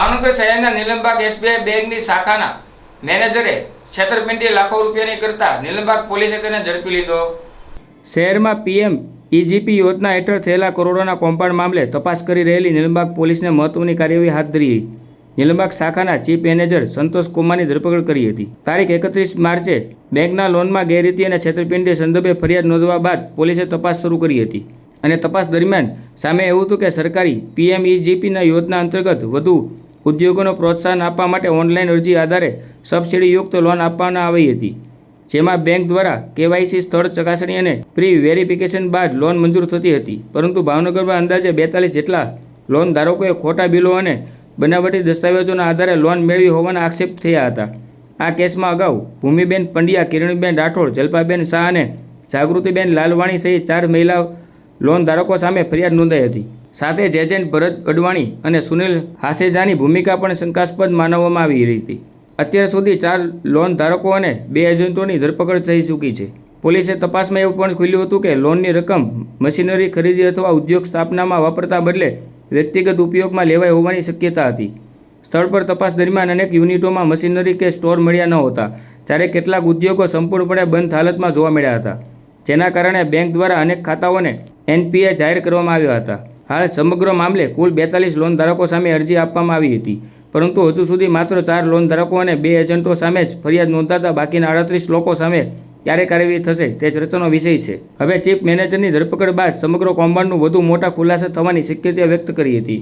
ભાવનગર શહેરના નીલમબાગ એસબીઆઈ બેંકની શાખાના મેનેજરે છેતરપિંડી લાખો રૂપિયાની કરતા નીલમબાગ પોલીસે તેને ઝડપી લીધો। શહેરમાં પીએમ ઈજીપી યોજના હેઠળ થયેલા કરોડોના કૌભાંડ મામલે તપાસ કરી રહેલી નીલમબાગ પોલીસને મહત્વની કાર્યવાહી હાથ ધરી। નીલમબાગ શાખાના ચીફ મેનેજર સંતોષ કુમારની ધરપકડ કરી હતી। તારીખ 31 માર્ચે બેંકના લોનમાં ગેરરીતિ અને છેતરપિંડી સંદર્ભે ફરિયાદ નોંધવા બાદ પોલીસે તપાસ શરૂ કરી હતી અને તપાસ દરમિયાન સામે એવું હતું કે સરકારી પીએમઈજીપીના યોજના અંતર્ગત વધુ ઉદ્યોગોને પ્રોત્સાહન આપવા માટે ઓનલાઈન અરજી આધારે સબસિડીયુક્ત લોન આપવામાં આવી હતી, જેમાં બેંક દ્વારા કેવાયસી સ્થળ ચકાસણી અને પ્રી વેરિફિકેશન બાદ લોન મંજૂર થતી હતી। પરંતુ ભાવનગરમાં અંદાજે 42 જેટલા લોન ધારકોએ ખોટા બિલો અને બનાવટી દસ્તાવેજોના આધારે લોન મેળવી હોવાના આક્ષેપ થયા હતા। આ કેસમાં અગાઉ ભૂમિબેન પંડ્યા, કિરણબેન રાઠોડ, જલ્પાબેન શાહ અને જાગૃતિબેન લાલવાણી સહિત 4 મહિલા લોન ધારકો સામે ફરિયાદ નોંધાઈ હતી। સાથે જ એજન્ટ ભરત અડવાણી અને સુનિલ હાસેજાની ભૂમિકા પણ શંકાસ્પદ માનવામાં આવી રહી હતી। અત્યાર સુધી 4 લોન ધારકો અને 2 એજન્ટોની ધરપકડ થઈ ચૂકી છે। પોલીસે તપાસમાં એવું પણ ખુલ્યું હતું કે લોનની રકમ મશીનરી ખરીદી અથવા ઉદ્યોગ સ્થાપનામાં વાપરતા બદલે વ્યક્તિગત ઉપયોગમાં લેવાઈ હોવાની શક્યતા હતી। સ્થળ પર તપાસ દરમિયાન અનેક યુનિટોમાં મશીનરી કે સ્ટોર મળ્યા ન હતા, જ્યારે કેટલાક ઉદ્યોગો સંપૂર્ણપણે બંધ હાલતમાં જોવા મળ્યા હતા, જેના કારણે બેંક દ્વારા અનેક ખાતાઓને એનપીએ જાહેર કરવામાં આવ્યા હતા। હાલ સમગ્ર મામલે કુલ 42 લોન ધારકો સામે અરજી આપવામાં આવી હતી, પરંતુ હજુ સુધી માત્ર 4 લોન ધારકો અને 2 એજન્ટો સામે જ ફરિયાદ નોંધાતા બાકીના 38 લોકો સામે ક્યારે કાર્યવાહી થશે તે ચર્ચાનો વિષય છે। હવે ચીફ મેનેજરની ધરપકડ બાદ સમગ્ર કૌભાંડનું વધુ મોટા ખુલાસા થવાની શક્યતા વ્યક્ત કરી હતી।